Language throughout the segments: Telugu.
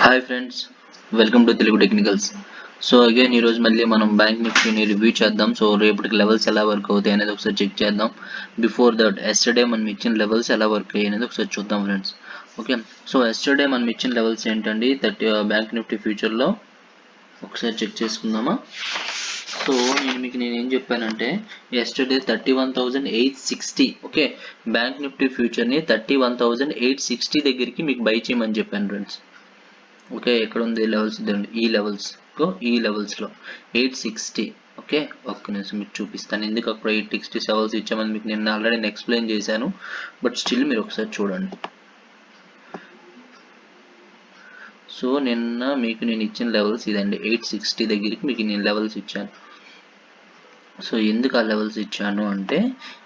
Hi friends, welcome to Telugu technicals. So again ఈరోజు మళ్ళీ మనం బ్యాంక్ నిఫ్టీని రివ్యూ చేద్దాం. సో రేపటికి లెవెల్స్ ఎలా వర్క్ అవుతాయి అనేది ఒకసారి చెక్ చేద్దాం. బిఫోర్ దట్ ఎస్టర్డే మనం ఇచ్చిన లెవెల్స్ ఎలా వర్క్ అయ్యాయి అనేది ఒకసారి చూద్దాం ఫ్రెండ్స్. ఓకే, సో ఎస్టర్డే మనం ఇచ్చిన లెవెల్స్ ఏంటండి? బ్యాంక్ నిఫ్టీ ఫ్యూచర్లో ఒకసారి చెక్ చేసుకుందామా. సో నేను ఏం చెప్పానంటే ఎస్టర్డే 31,860. ఓకే, బ్యాంక్ నిఫ్టీ ఫ్యూచర్ని 31,860 దగ్గరికి మీకు బై చేయమని చెప్పాను ఫ్రెండ్స్. ఓకే, ఎక్కడ ఉంది లెవెల్స్? ఈ లెవెల్స్లో 860. ఓకే, ఒక్క నిమిషం మీకు చూపిస్తాను ఎందుకు అక్కడ 860 లెవెల్స్ ఇచ్చామని మీకు నేను ఆల్రెడీ ఎక్స్ప్లెయిన్ చేశాను. బట్ స్టిల్ మీరు ఒకసారి చూడండి. సో నిన్న మీకు నేను ఇచ్చిన లెవెల్స్ ఇదండి, 860 దగ్గరికి మీకు నేను లెవెల్స్ ఇచ్చాను. సో ఎందుకు ఆ లెవెల్స్ ఇచ్చాను అంటే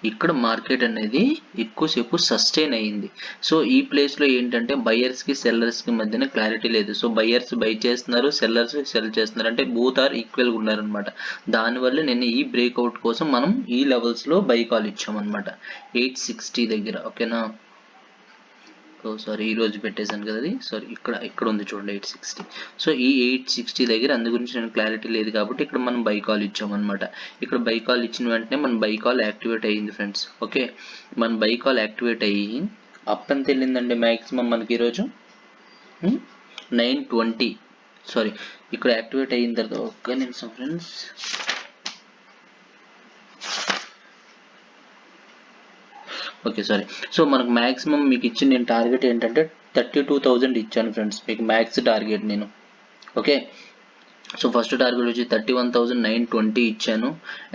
ఇక్కడ మార్కెట్ అనేది ఎక్కువసేపు సస్టైన్ అయ్యింది. సో ఈ ప్లేస్లో ఏంటంటే బయర్స్కి సెల్లర్స్కి మధ్యన క్లారిటీ లేదు. సో బయర్స్ బై చేస్తున్నారు, సెల్లర్స్ సెల్ చేస్తున్నారు, అంటే బోత్ ఆర్ ఈక్వల్గా ఉన్నారనమాట. దానివల్ల నేను ఈ బ్రేక్అవుట్ కోసం మనం ఈ లెవెల్స్లో బై కాల్ ఇచ్చామన్నమాట 860 దగ్గర. ఓకేనా, సారీ ఈ రోజు పెట్టేశాను కదా అది, సారీ ఇక్కడ ఉంది చూడండి 860. సో ఈ 860 దగ్గర అందు గురించి నేను క్లారిటీ లేదు కాబట్టి ఇక్కడ మనం బై కాల్ ఇచ్చామన్నమాట. ఇక్కడ బై కాల్ ఇచ్చిన వెంటనే మన బై కాల్ యాక్టివేట్ అయ్యింది ఫ్రెండ్స్. ఓకే, మన బై కాల్ యాక్టివేట్ అయ్యి అప్ ఎంత వెళ్ళిందండి మ్యాక్సిమం మనకి ఈరోజు 920. సారీ, ఇక్కడ యాక్టివేట్ అయిన తర్వాత ఒక్క నిమిషం ఫ్రెండ్స్. ఓకే సారీ, సో మనకు మ్యాక్సిమం మీకు ఇచ్చిన నేను టార్గెట్ ఏంటంటే 32,000 ఇచ్చాను ఫ్రెండ్స్, మీకు మ్యాక్స్ టార్గెట్ నేను. ఓకే, సో ఫస్ట్ టార్గెట్ వచ్చి 31,920 ఇచ్చాను,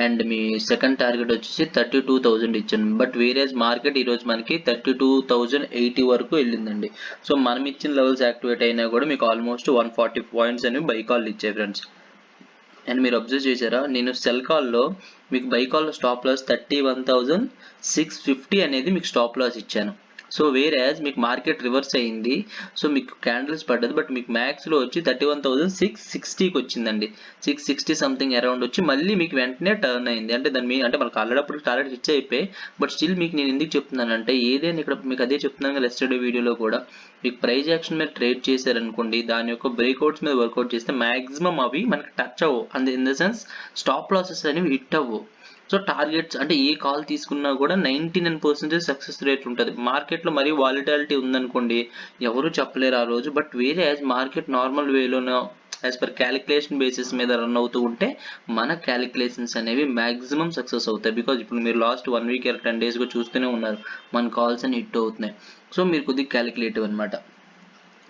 అండ్ మీ సెకండ్ టార్గెట్ వచ్చేసి 32,000 ఇచ్చాను. బట్ వేరేజ్ మార్కెట్ ఈరోజు మనకి 32,080 వరకు వెళ్ళిందండి. సో మనం ఇచ్చిన లెవెల్స్ యాక్టివేట్ అయినా కూడా మీకు ఆల్మోస్ట్ 140 పాయింట్స్ అనేవి బై కాల్ ఇచ్చాయి ఫ్రెండ్స్. అండ్ మీరు అబ్జర్వ్ చేశారా, నేను సెల్ కాల్లో మీకు బై కాల్లో స్టాప్ లాస్ 31,650 అనేది మీకు స్టాప్ లాస్ ఇచ్చాను. సో వేరే మీకు మార్కెట్ రివర్స్ అయింది, సో మీకు క్యాండిల్స్ పడ్డది, బట్ మీకు మ్యాక్స్లో వచ్చి 31,660కి వచ్చిందండి. 660 సంథింగ్ అరౌండ్ వచ్చి మళ్ళీ మీకు వెంటనే టర్న్ అయింది. అంటే దాని అంటే మనకు ఆల్రెడీ అప్పుడు టార్గెట్ హిట్ అయిపోయి, బట్ స్టిల్ మీకు నేను ఎందుకు చెప్తున్నానంటే ఏదైనా ఇక్కడ మీకు అదే చెప్తున్నాను కదా ఎస్టర్డే వీడియోలో కూడా, మీకు ప్రైజ్ యాక్షన్ మీద ట్రేడ్ చేశారనుకోండి, దాని యొక్క బ్రేక్అవుట్స్ మీద వర్కౌట్ చేస్తే మ్యాక్సిమం అవి మనకి టచ్ అవ్వవు, and in the sense stop losses అనేవి హిట్ అవ్వవు. సో టార్గెట్స్ అంటే ఏ కాల్ తీసుకున్నా కూడా 99% సక్సెస్ రేట్ ఉంటుంది. మార్కెట్లో మరీ వాలిటాలిటీ ఉందనుకోండి, ఎవరు చెప్పలేరు ఆ రోజు. బట్ వేరే మార్కెట్ నార్మల్ వేలోనో యాజ్ పర్ క్యాలిక్యులేషన్ బేసిస్ మీద రన్ అవుతూ ఉంటే మన క్యాలిక్యులేషన్స్ అనేవి మ్యాక్సిమం సక్సెస్ అవుతాయి. బికాజ్ ఇప్పుడు మీరు లాస్ట్ 1 వీక్ 10 డేస్గా చూస్తూనే ఉన్నారు మన కాల్స్ అని హిట్ అవుతున్నాయి. సో మీరు కొద్దిగా క్యాలిక్యులేటివ్ అనమాట.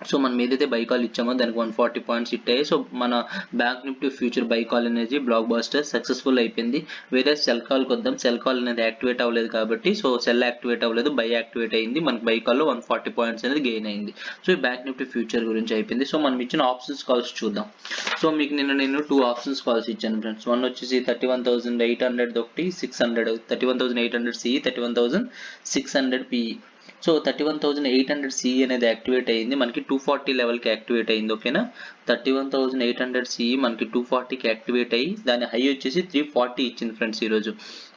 సో మనం ఏదైతే బై కాల్ ఇచ్చామో దానికి 140 పాయింట్స్ హిట్ అయ్యాయి. సో మన bank Nifty future by call అనేది బ్లాక్ బాస్టర్ సక్సెస్ఫుల్ అయిపోయింది. వేరే సెల్ కాల్కి వద్దాం, సెల్ కాల్ అనేది యాక్టివేట్ అవ్వలేదు కాబట్టి, సో సెల్ యాక్టివేట్ అవ్వలేదు, బై యాక్టివేట్ అయింది. మనకి బై కాల్లో 140 పాయింట్స్ అనేది గెయిన్ అయింది. సో ఈ బ్యాంక్ నిఫ్టీ ఫ్యూచర్ గురించి అయిపోయింది. సో మనం ఇచ్చిన ఆప్షన్స్ కాల్స్ చూద్దాం. సో మీకు నేను 2 ఆప్షన్స్ కాల్స్ ఇచ్చాను ఫ్రెండ్స్. వన్ వచ్చేసి 31,800 ఒకటి, 600, 31,800 సిఈ, 31,600 పిఈ. సో 31,800 సిఈ అనేది యాక్టివేట్ అయ్యింది, మనకి 240 లెవెల్కి యాక్టివేట్ అయింది. ఓకేనా, 31,800 సిఈ మనకి 240కి యాక్టివేట్ అయ్యి దాని హై వచ్చేసి 340 ఇచ్చింది ఫ్రెండ్స్ ఈరోజు.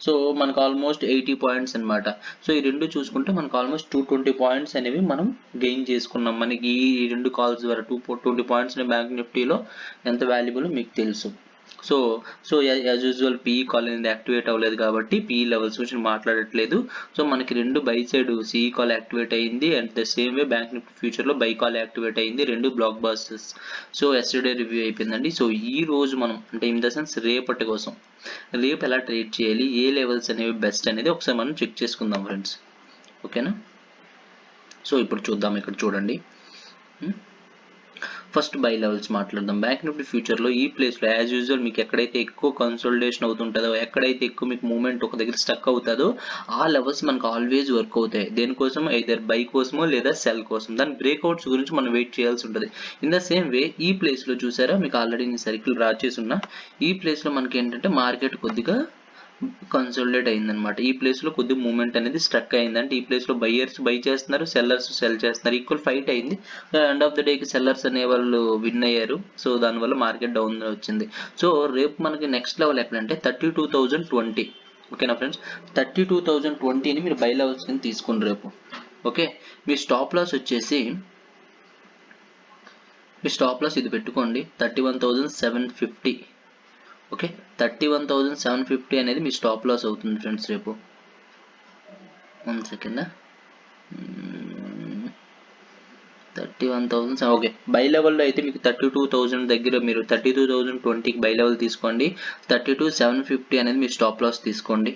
సో మనకు ఆల్మోస్ట్ 80 పాయింట్స్ అనమాట. సో ఈ రెండు చూసుకుంటే మనకు ఆల్మోస్ట్ 220 పాయింట్స్ అనేవి మనం గెయిన్ చేసుకున్నాం. మనకి ఈ రెండు కాల్స్ ద్వారా 220 పాయింట్స్ బ్యాంక్ నిఫ్టీలో ఎంత వాల్యుబుల్ మీకు తెలుసు. So as usual PE call అనేది యాక్టివేట్ అవ్వలేదు కాబట్టి పిఈ లెవెల్స్ గురించి మాట్లాడట్లేదు. సో మనకి రెండు buy side CE call activate అయ్యింది, and the same way bank Nifty ఫ్యూచర్లో బై కాల్ యాక్టివేట్ అయ్యింది, రెండు blockbusters. So yesterday review అయిపోయిందండి. సో ఈ రోజు మనం అంటే ఇన్ ద సెన్స్ రేపటి కోసం, రేపు ఎలా ట్రేడ్ చేయాలి, ఏ లెవెల్స్ అనేవి బెస్ట్ అనేది ఒకసారి మనం చెక్ చేసుకుందాం ఫ్రెండ్స్. ఓకేనా, సో ఇప్పుడు చూద్దాం. ఇక్కడ చూడండి, ఫస్ట్ బై లెవెల్స్ మాట్లాడదాం. బ్యాంక్ నిఫ్టీ ఫ్యూచర్లో ఈ ప్లేస్లో యాజ్ యూజువల్ మీకు ఎక్కడైతే ఎక్కువ కన్సోలిడేషన్ అవుతుంటుందో, ఎక్కడైతే ఎక్కువ మీకు మూవ్మెంట్ ఒక దగ్గర స్టక్ అవుతుందో ఆ లెవెల్స్ మనకు ఆల్వేస్ వర్క్ అవుతాయి. దేనికోసం, ఐదర్ బై కోసమో లేదా సెల్ కోసం. దాని బ్రేక్అవుట్స్ గురించి మనం వెయిట్ చేయాల్సి ఉంటుంది. ఇన్ ద సేమ్ వే ఈ ప్లేస్లో చూసారా, మీకు ఆల్రెడీ నేను సర్కిల్ డ్రా చేసి ఉన్నా, ఈ ప్లేస్లో మనకి ఏంటంటే మార్కెట్ కొద్దిగా కన్సోలిడేట్ అయిందనమాట. ఈ ప్లేస్లో కొద్దిగా మూవ్మెంట్ అనేది స్ట్రక్ అయింది. అంటే ఈ ప్లేస్లో బయ్యర్స్ బై చేస్తున్నారు, సెల్లర్స్ సెల్ చేస్తున్నారు, ఈక్వల్ ఫైట్ అయింది. ఎండ్ ఆఫ్ ద డేకి సెల్లర్స్ అనే వాళ్ళు విన్ అయ్యారు. సో దానివల్ల మార్కెట్ డౌన్ వచ్చింది. సో రేపు మనకి నెక్స్ట్ లెవెల్ ఎక్కడంటే 32,020. ఓకేనా ఫ్రెండ్స్, 32,020ని మీరు బై లెవెల్స్ కింద తీసుకోండి రేపు. ఓకే, మీ స్టాప్ లాస్ వచ్చేసి మీ స్టాప్ లాస్ ఇది పెట్టుకోండి 31,750. ఓకే, 31,750 అనేది మీ స్టాప్ లాస్ అవుతుంది ఫ్రెండ్స్. రేపు 1 సెకండ్, 31,000. ఓకే, బై లెవెల్లో అయితే మీకు 32,000 దగ్గర మీరు 32,020కి బై లెవెల్ తీసుకోండి. 32,750 అనేది మీ స్టాప్ లాస్ తీసుకోండి.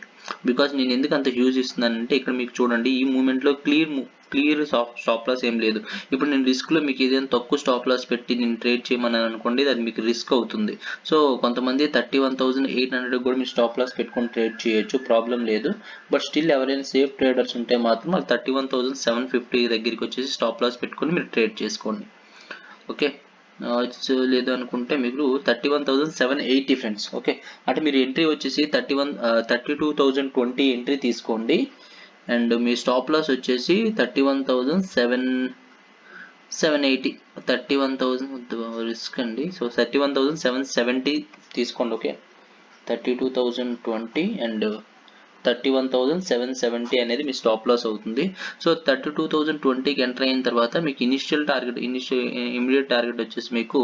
బికాజ్ నేను ఎందుకు అంత హ్యూజ్ ఇస్తున్నానంటే ఇక్కడ మీకు చూడండి ఈ మూమెంట్లో క్లియర్ స్టాప్ లాస్ ఏం లేదు. ఇప్పుడు నేను రిస్క్లో మీకు ఏదైనా తక్కువ స్టాప్ లాస్ పెట్టి నేను ట్రేడ్ చేయమన్నాను అనుకోండి, అది మీకు రిస్క్ అవుతుంది. సో కొంతమంది 31,800 కూడా మీరు స్టాప్ లాస్ పెట్టుకొని ట్రేడ్ చేయొచ్చు, ప్రాబ్లం లేదు. బట్ స్టిల్ ఎవరైనా సేఫ్ ట్రేడర్స్ ఉంటే మాత్రం అది 31,750 దగ్గరికి వచ్చేసి స్టాప్ లాస్ పెట్టుకొని మీరు ట్రేడ్ చేసుకోండి. ఓకే, లేదు అనుకుంటే మీకు 31,780 ఫ్రెండ్స్. ఓకే, అంటే మీరు ఎంట్రీ వచ్చేసి 32,020 ఎంట్రీ తీసుకోండి. అండ్ మీ స్టాప్ లాస్ వచ్చేసి 31,780, 31,000 రిస్క్ అండి. సో 31,770 తీసుకోండి. ఓకే, 32,020 అండ్ 31,770 అనేది మీ స్టాప్ లాస్ అవుతుంది. సో 32,020కి ఎంటర్ అయిన తర్వాత మీకు ఇమీడియట్ టార్గెట్ వచ్చేసి మీకు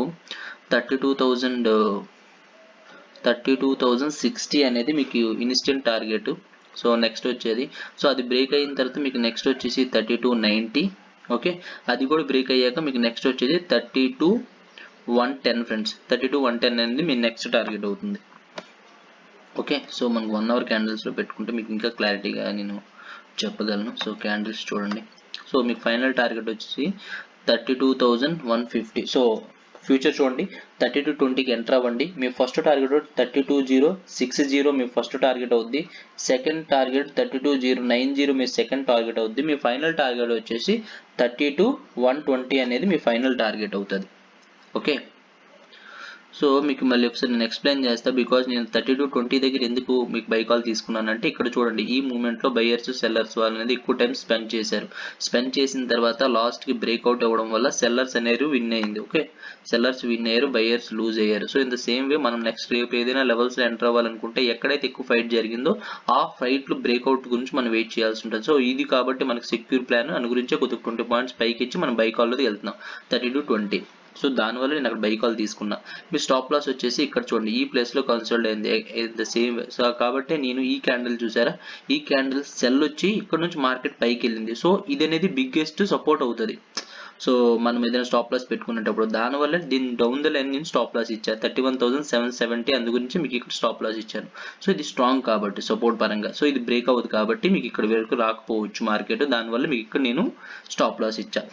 32,060 అనేది మీకు ఇన్స్టెంట్ టార్గెట్. సో నెక్స్ట్ వచ్చేది, సో అది బ్రేక్ అయిన తర్వాత మీకు నెక్స్ట్ వచ్చేసి 32,90. ఓకే, అది కూడా బ్రేక్ అయ్యాక మీకు నెక్స్ట్ వచ్చేది 32,110 ఫ్రెండ్స్. 32,110 అనేది మీ నెక్స్ట్ టార్గెట్ అవుతుంది. ఓకే, సో మనకు 1 అవర్ క్యాండిల్స్లో పెట్టుకుంటే మీకు ఇంకా క్లారిటీగా నేను చెప్పగలను. సో క్యాండిల్స్ చూడండి. సో మీకు ఫైనల్ టార్గెట్ వచ్చేసి 32,150. సో ఫ్యూచర్ చూడండి, 3220కి ఎంటర్ అవ్వండి. మీ ఫస్ట్ టార్గెట్ 32,060 మీ ఫస్ట్ టార్గెట్ అవుద్ది. సెకండ్ టార్గెట్ 32,090 మీ సెకండ్ టార్గెట్ అవుద్ది. మీ ఫైనల్ టార్గెట్ వచ్చేసి 32,120 అనేది మీ ఫైనల్ టార్గెట్ అవుతుంది. ఓకే, సో మీకు మళ్ళీ ఒకసారి నేను ఎక్స్ప్లెయిన్ చేస్తాను. బికాజ్ నేను 3220 దగ్గర ఎందుకు మీకు బై కాల్ తీసుకున్నానంటే ఇక్కడ చూడండి ఈ మూమెంట్లో బయర్స్ సెల్లర్స్ వాళ్ళు అనేది ఎక్కువ టైం స్పెండ్ చేశారు. స్పెండ్ చేసిన తర్వాత లాస్ట్కి బ్రేక్అవుట్ అవ్వడం వల్ల సెల్లర్స్ అనేది విన్ అయింది. ఓకే, సెల్లర్స్ విన్ అయ్యారు, బయర్స్ లూజ్ అయ్యారు. సో ఇన్ ద సేమ్ వే మనం నెక్స్ట్ రేపు ఏదైనా లెవెల్స్లో ఎంటర్ అవ్వాలనుకుంటే ఎక్కడైతే ఎక్కువ ఫైట్ జరిగిందో ఆ ఫైట్లు బ్రేక్అవుట్ గురించి మనం వెయిట్ చేయాల్సి ఉంటుంది. సో ఇది కాబట్టి మనకు సెక్యూర్ ప్లాన్ అని గురించే కొద్దిగా 20 పాయింట్స్ పైకి ఇచ్చి మనం బై కాల్లోకి వెళ్తున్నాం 3220. సో దానివల్ల నేను అక్కడ బై కాల్ తీసుకున్నా. మీ స్టాప్ లాస్ వచ్చేసి ఇక్కడ చూడండి ఈ ప్లేస్లో కన్సల్ట్ అయింది ద సేమ్ వే. సో కాబట్టి నేను ఈ క్యాండిల్ చూసారా, ఈ క్యాండిల్ సెల్ వచ్చి ఇక్కడ నుంచి మార్కెట్ పైకి వెళ్ళింది. సో ఇది అనేది బిగ్గెస్ట్ సపోర్ట్ అవుతుంది. సో మనం ఏదైనా స్టాప్ లాస్ పెట్టుకునేటప్పుడు దానివల్ల దీని డౌన్ ద లైన్ నేను స్టాప్ లాస్ ఇచ్చాను 31,770. అందు గురించి మీకు ఇక్కడ స్టాప్ లాస్ ఇచ్చాను. సో ఇది స్ట్రాంగ్ కాబట్టి సపోర్ట్ పరంగా. సో ఇది బ్రేక్ అవుతుంది కాబట్టి మీకు ఇక్కడ వరకు రాకపోవచ్చు మార్కెట్, దానివల్ల మీకు ఇక్కడ నేను స్టాప్ లాస్ ఇచ్చాను.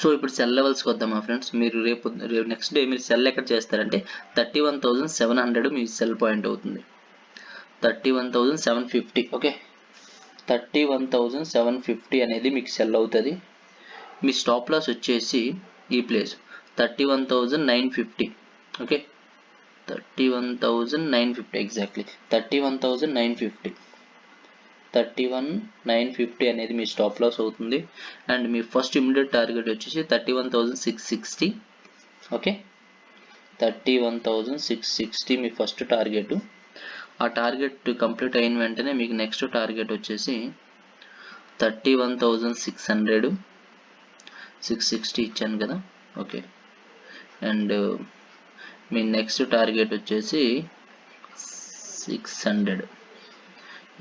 సో ఇప్పుడు సెల్ లెవెల్స్కి వద్దాం మా ఫ్రెండ్స్. మీరు రేపు నెక్స్ట్ డే మీరు సెల్ ఎక్కడ చేస్తారంటే 31,700 మీ సెల్ పాయింట్ అవుతుంది. 31,750. ఓకే, 31,750 అనేది మీకు సెల్ అవుతుంది. మీ స్టాప్ లాస్ వచ్చేసి ఈ ప్లేస్ 31,950. Okay, 31,950 exactly 31,950. 31,950 అనేది మీ స్టాప్ లాస్ అవుతుంది. And me first immediate target వచ్చేసి 31,660. ఓకే, 31,660 మీ ఫస్ట్ టార్గెట్. ఆ టార్గెట్ కంప్లీట్ అయిన వెంటనే మీకు నెక్స్ట్ టార్గెట్ వచ్చేసి 31,600. 660 ఇచ్చాను కదా. Okay, and me next target వచ్చేసి 600.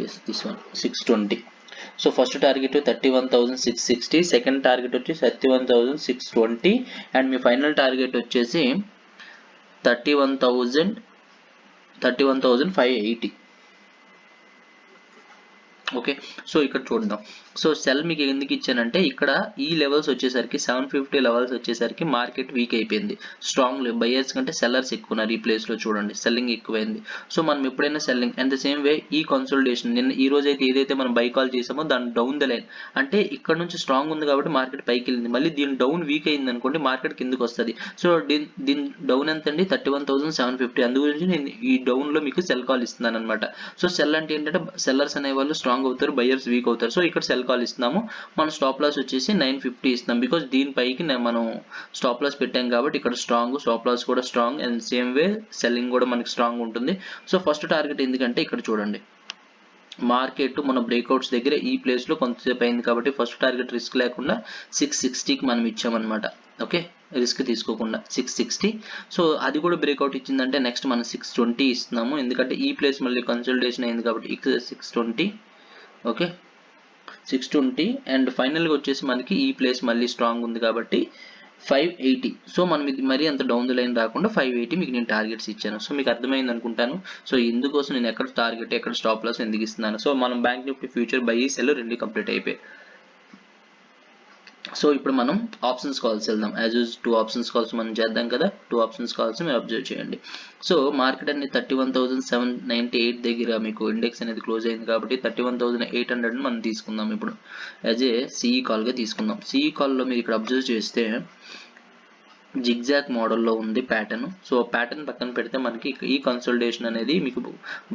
yes this one 620. So first target 31,660, second target వచ్చి 31,620 అండ్ మీ ఫైనల్ టార్గెట్ వచ్చేసి 31,580. ఓకే, సో ఇక్కడ చూద్దాం. సో సెల్ మీకు ఎందుకు ఇచ్చానంటే ఇక్కడ ఈ లెవెల్స్ వచ్చేసరికి 750 లెవెల్స్ వచ్చేసరికి మార్కెట్ వీక్ అయిపోయింది. స్ట్రాంగ్ బయర్స్ కంటే సెల్లర్స్ ఎక్కువ ఉన్నారు. ఈ ప్లేస్లో చూడండి సెల్లింగ్ ఎక్కువైంది. సో మనం ఎప్పుడైనా సెల్లింగ్ అండ్ ద సేమ్ వే ఈ కన్సల్టేషన్ నిన్న ఈ రోజు అయితే ఏదైతే మనం బై కాల్ చేసామో దాని డౌన్ ద లైన్ అంటే ఇక్కడ నుంచి స్ట్రాంగ్ ఉంది కాబట్టి మార్కెట్ పైకి వెళ్ళింది. మళ్ళీ దీని డౌన్ వీక్ అయింది అనుకోండి మార్కెట్ కిందకి వస్తుంది. సో దీని డౌన్ ఎంత అండి 31,750. అందు గురించి నేను ఈ డౌన్లో మీకు సెల్ కాల్ ఇస్తున్నాను అనమాట. సో సెల్ అంటే ఏంటంటే సెల్లర్స్ అనే వాళ్ళు స్ట్రాంగ్ అవుతారు, బయర్స్ వీక్ అవుతారు. సో ఇక్కడ సెల్ కాల్ ఇస్తున్నాము. మన స్టాప్ లాస్ వచ్చేసి 950 ఇస్తున్నాం. బికాస్ దీనిపైకి మనం స్టాప్ లాస్ పెట్టాం కాబట్టి ఇక్కడ స్ట్రాంగ్, స్టాప్ లాస్ కూడా strong and same way selling కూడా మనకి స్ట్రాంగ్ ఉంటుంది. సో ఫస్ట్ టార్గెట్ ఎందుకంటే ఇక్కడ చూడండి మార్కెట్ మన బ్రేక్అవుట్స్ దగ్గర ఈ ప్లేస్లో కొంతసేపు అయింది కాబట్టి ఫస్ట్ టార్గెట్ రిస్క్ లేకుండా 660కి మనం ఇచ్చామన్నమాట. ఓకే, రిస్క్ తీసుకోకుండా 660. సో అది కూడా బ్రేక్అవుట్ ఇచ్చిందంటే నెక్స్ట్ మనం 620 ఇస్తున్నాము, ఎందుకంటే ఈ ప్లేస్ మళ్ళీ కన్సల్టేషన్ అయింది కాబట్టి 620. ఓకే 620 అండ్ ఫైనల్గా వచ్చేసి మనకి ఈ ప్లేస్ మళ్ళీ స్ట్రాంగ్ ఉంది కాబట్టి 580. సో మనం ఇది మరీ అంత డౌన్ ద లైన్ రాకుండా 580 మీకు నేను టార్గెట్స్ ఇచ్చాను. సో మీకు అర్థమైంది అనుకుంటాను. సో ఇందుకోసం నేను ఎక్కడ టార్గెట్ ఎక్కడ స్టాప్ లాస్ ఎందుకు ఇస్తున్నాను. సో మనం bank Nifty future buy sell రెండు కంప్లీట్ అయిపోయాయి. సో ఇప్పుడు మనం ఆప్షన్స్ కాల్స్ వెళ్దాం. యాజ్ యూజ్ 2 ఆప్షన్స్ కాల్స్ మనం చేద్దాం కదా. 2 ఆప్షన్స్ కాల్స్ మీరు అబ్జర్వ్ చేయండి. సో మార్కెట్ అనేది 31,798 దగ్గర మీకు ఇండెక్స్ అనేది క్లోజ్ అయింది కాబట్టి 31,800 మనం తీసుకుందాం. ఇప్పుడు యాజ్ ఏ సిఈ కాల్గా తీసుకుందాం. సిఈ కాల్లో మీరు ఇక్కడ అబ్జర్వ్ చేస్తే జిగ్జాగ్ మోడల్లో ఉంది ప్యాటర్న్. సో ప్యాటర్న్ పక్కన పెడితే మనకి ఈ కన్సల్టేషన్ అనేది మీకు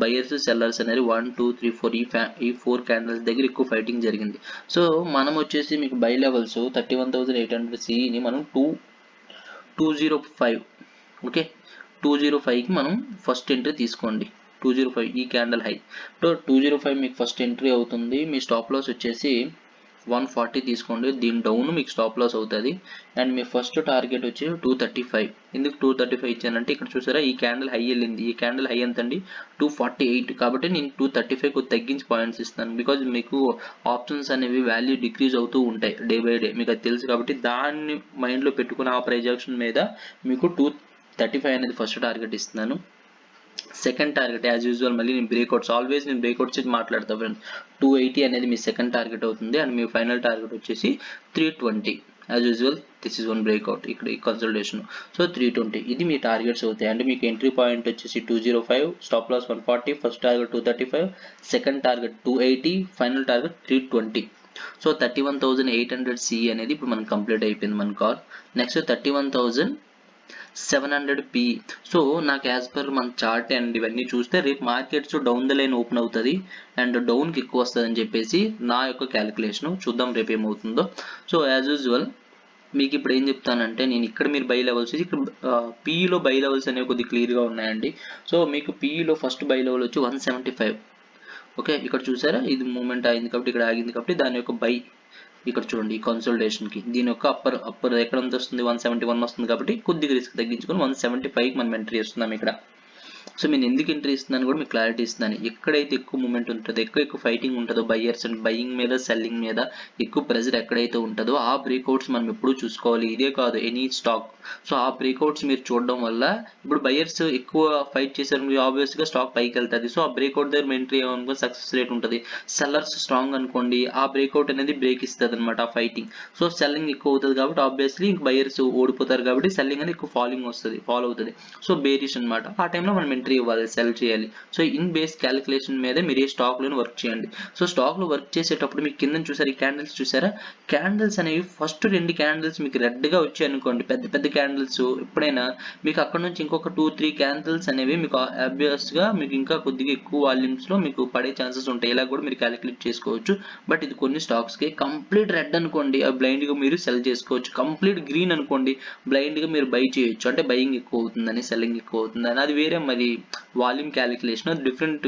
బయర్స్ సెల్లర్స్ అనేది 1 2 3 4 ఈ 4 క్యాండిల్స్ దగ్గర ఎక్కువ ఫైటింగ్ జరిగింది. సో మనం వచ్చేసి మీకు బై లెవెల్స్ 31,800 సిఈని మనం 205 ఓకే 205కి మనం ఫస్ట్ ఎంట్రీ తీసుకోండి. 205 ఈ క్యాండిల్ హై. సో 205 మీకు ఫస్ట్ ఎంట్రీ అవుతుంది. మీ స్టాప్ లాస్ వచ్చేసి 140 తీసుకోండి. దీని డౌన్ మీకు స్టాప్ లాస్ అవుతుంది. అండ్ మీ ఫస్ట్ టార్గెట్ వచ్చి 235. ఎందుకు 235 ఇచ్చానంటే ఇక్కడ చూసారా ఈ క్యాండిల్ హై వెళ్ళింది. ఈ క్యాండిల్ హై ఎంత అండి 248. కాబట్టి నేను 235 తగ్గించి పాయింట్స్ ఇస్తాను. బికాజ్ మీకు ఆప్షన్స్ అనేవి వాల్యూ డిక్రీజ్ అవుతూ ఉంటాయి డే బై డే, మీకు అది తెలుసు. కాబట్టి దాన్ని మైండ్లో పెట్టుకుని ఆ ప్రైజ్ యాక్షన్ మీద మీకు 235 అనేది ఫస్ట్ టార్గెట్ ఇస్తున్నాను. సెకండ్ టార్గెట్ యాజ్ యూజువల్ మళ్ళీ నేను బ్రేక్అవుట్స్ ఆల్వేస్ నేను బ్రేక్అవుట్స్ మాట్లాడతాను ఫ్రెండ్స్. 280 అనేది మీ సెకండ్ టార్గెట్ అవుతుంది. అండ్ మీ ఫైనల్ టార్గెట్ వచ్చేసి 320. As usual this is one breakout ఇక్కడ ఈ కన్సల్టేషన్. సో 320 ఇది మీ టార్గెట్స్ అవుతాయి. అంటే మీకు ఎంట్రీ పాయింట్ వచ్చేసి 205, stop loss 140, first target 235, second target 280, final target 320. So 31,800 CE అనేది ఇప్పుడు మనకు కంప్లీట్ అయిపోయింది మన కాల్. Next 31,700 P. సో నాకు యాజ్ పర్ మన చార్ట్ అండ్ ఇవన్నీ చూస్తే రేపు markets down the line open అవుతుంది అండ్ డౌన్కి ఎక్కువ వస్తుంది అని చెప్పేసి నా యొక్క క్యాలిక్యులేషన్. చూద్దాం రేపు ఏమవుతుందో. సో యాజ్ యూజువల్ మీకు ఇప్పుడు ఏం చెప్తానంటే నేను ఇక్కడ మీరు బై లెవెల్స్ ఇక్కడ పీఈలో బై లెవెల్స్ అనేవి కొద్దిగా క్లియర్గా ఉన్నాయండి. సో మీకు పీఈలో ఫస్ట్ బై లెవెల్ వచ్చి 175. ఓకే ఇక్కడ చూసారా ఇది మూమెంట్ అయింది కాబట్టి ఇక్కడ ఆగింది కాబట్టి దాని యొక్క బై ఇక్కడ చూడండి ఈ కన్సల్టేషన్కి దీని యొక్క అప్పర్ ఎక్కడ వస్తుంది 171 వస్తుంది కాబట్టి కొద్దిగా రిస్క్ తగ్గించుకొని 175కి మనం ఎంట్రీ చేస్తున్నాం ఇక్కడ. సో నేను ఎందుకు ఎంట్రీ ఇస్తున్నాను కూడా మీకు క్లారిటీ ఇస్తున్నాను. ఎక్కడైతే ఎక్కువ మూమెంట్ ఉంటుందో ఎక్కువ ఫైటింగ్ ఉంటుందో బయ్యర్స్ అండ్ బయింగ్ మీద సెల్లింగ్ మీద ఎక్కువ ప్రెజర్ ఎక్కడైతే ఉంటుందో ఆ బ్రేక్అవుట్స్ మనం ఎప్పుడూ చూసుకోవాలి. ఇదే కాదు ఎనీ స్టాక్. సో ఆ బ్రేక్అవుట్స్ మీరు చూడడం వల్ల ఇప్పుడు బయ్యర్స్ ఎక్కువ ఫైట్ చేశారు ఆబ్వియస్గా స్టాక్ పైకి వెళ్తుంది. సో ఆ బ్రేక్అవుట్ దగ్గర ఎంట్రీ అవ్వనుకో సక్సెస్ రేట్ ఉంటుంది. సెల్లర్స్ స్ట్రాంగ్ అనుకోండి ఆ బ్రేక్అవుట్ అనేది బ్రేక్ ఇస్తుంది అనమాట ఆ ఫైటింగ్. సో సెల్లింగ్ ఎక్కువ అవుతుంది కాబట్టి ఆబ్వియస్లీ ఇంక బయ్యర్స్ ఓడిపోతారు కాబట్టి సెల్లింగ్ అనేది ఎక్కువ ఫాలో అవుతుంది. సో బేరిష్ అనమాట. ఆ టైంలో మనం ఎంట్రీ ఇవ్వాలి, సెల్ చేయాలి. సో ఇన్ బేస్ క్యాలిక్యులేషన్ మీద మీరు ఏ స్టాక్లో వర్క్ చేయండి. సో స్టాక్లో వర్క్ చేసేటప్పుడు మీకు కింద చూసారు ఈ క్యాండిల్స్ చూసారా, క్యాండిల్స్ అనేవి ఫస్ట్ 2 క్యాండిల్స్ మీకు రెడ్గా వచ్చాయి అనుకోండి పెద్ద పెద్ద క్యాండిల్స్, ఎప్పుడైనా మీకు అక్కడ నుంచి ఇంకొక 2-3 క్యాండిల్స్ అనేవి మీకు ఆబ్వియస్గా మీకు ఇంకా కొద్దిగా ఎక్కువ వాల్యూమ్స్లో మీకు పడే ఛాన్సెస్ ఉంటాయి. ఇలా కూడా మీరు క్యాలిక్యులేట్ చేసుకోవచ్చు. బట్ ఇది కొన్ని స్టాక్స్కి కంప్లీట్ రెడ్ అనుకోండి బ్లైండ్గా మీరు సెల్ చేసుకోవచ్చు. కంప్లీట్ గ్రీన్ అనుకోండి బ్లైండ్గా మీరు బై చేయొచ్చు. అంటే బయింగ్ ఎక్కువ అవుతుందని సెల్లింగ్ ఎక్కువ అవుతుందని అది వేరే మరి వాల్యూమ్ క్యాలిక్యులేషన్ డిఫరెంట్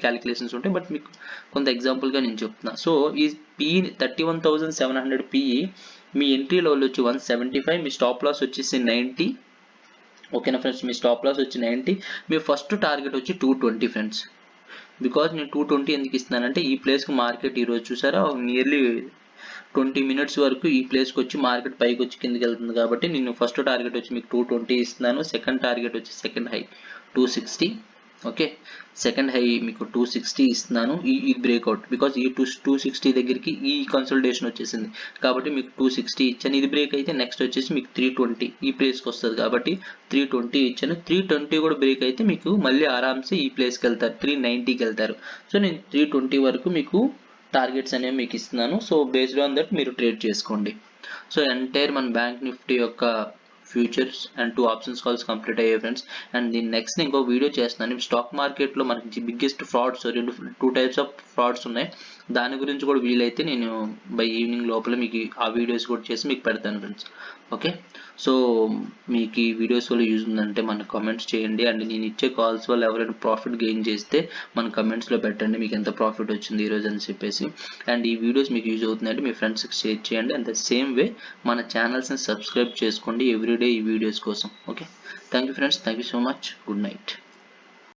క్యాలిక్యులేషన్స్ ఉంటాయి. బట్ మీకు కొంత ఎగ్జాంపుల్గా నేను చెప్తున్నా. సో ఈ పి 31,700 పిఈ మీ ఎంట్రీ లెవెల్ వచ్చి 175, మీ స్టాప్ లాస్ వచ్చేసి 90. ఓకేనా ఫ్రెండ్స్, మీ స్టాప్ లాస్ వచ్చి 90, మీ ఫస్ట్ టార్గెట్ వచ్చి 220 ఫ్రెండ్స్. బికాజ్ నేను 220 ఎందుకు ఇస్తున్నానంటే ఈ ప్లేస్కి మార్కెట్ ఈరోజు చూసారా నియర్లీ 20 మినిట్స్ వరకు ఈ ప్లేస్కి వచ్చి మార్కెట్ పైకి వచ్చి కిందకి వెళ్తుంది కాబట్టి నేను ఫస్ట్ టార్గెట్ వచ్చి మీకు 220 ఇస్తున్నాను. సెకండ్ టార్గెట్ వచ్చి second high 260. Okay second high మీకు 260 ఇస్తున్నాను. ఈ బ్రేక్అవుట్ బికాజ్ ఈ 260 దగ్గరికి ఈ కన్సల్టేషన్ వచ్చేసింది కాబట్టి మీకు 260 ఇచ్చాను. ఇది బ్రేక్ అయితే నెక్స్ట్ వచ్చేసి మీకు 320 ఈ ప్లేస్కి వస్తుంది కాబట్టి 320 ఇచ్చాను. 320 కూడా బ్రేక్ అయితే మీకు మళ్ళీ ఆరామ్సే ఈ ప్లేస్కి వెళ్తారు, 390కి వెళ్తారు. సో నేను 320 వరకు మీకు టార్గెట్స్ అనేవి మీకు ఇస్తున్నాను. సో బేస్డ్ ఆన్ దట్ మీరు ట్రేడ్ చేసుకోండి. సో ఎంటైర్ మన బ్యాంక్ నిఫ్టీ యొక్క futures and 2 options calls complete అయ్యాయి ఫ్రెండ్స్. అండ్ దీని నెక్స్ట్ ఇంకో వీడియో చేస్తున్నాను. స్టాక్ మార్కెట్లో మనకి biggest frauds 2 types of frauds ఉన్నాయి. దాని గురించి కూడా వీలైతే నేను బై ఈవినింగ్ లోపల మీకు ఆ వీడియోస్ కూడా చేసి మీకు పెడతాను ఫ్రెండ్స్. ఓకే సో మీకు ఈ వీడియోస్ వల్ల యూజ్ ఉందంటే మన కమెంట్స్ చేయండి, అండ్ నేను ఇచ్చే కాల్స్ వల్ల ఎవరైనా ప్రాఫిట్ గెయిన్ చేస్తే మన కమెంట్స్లో పెట్టండి మీకు ఎంత ప్రాఫిట్ వచ్చింది ఈరోజు అని చెప్పేసి. అండ్ ఈ వీడియోస్ మీకు యూజ్ అవుతుందంటే మీ ఫ్రెండ్స్కి షేర్ చేయండి, అండ్ ద సేమ్ వే మన ఛానల్స్ని సబ్స్క్రైబ్ చేసుకోండి ఎవ్రీడే ఈ వీడియోస్ కోసం. Okay, thank you friends, thank you so much, good night.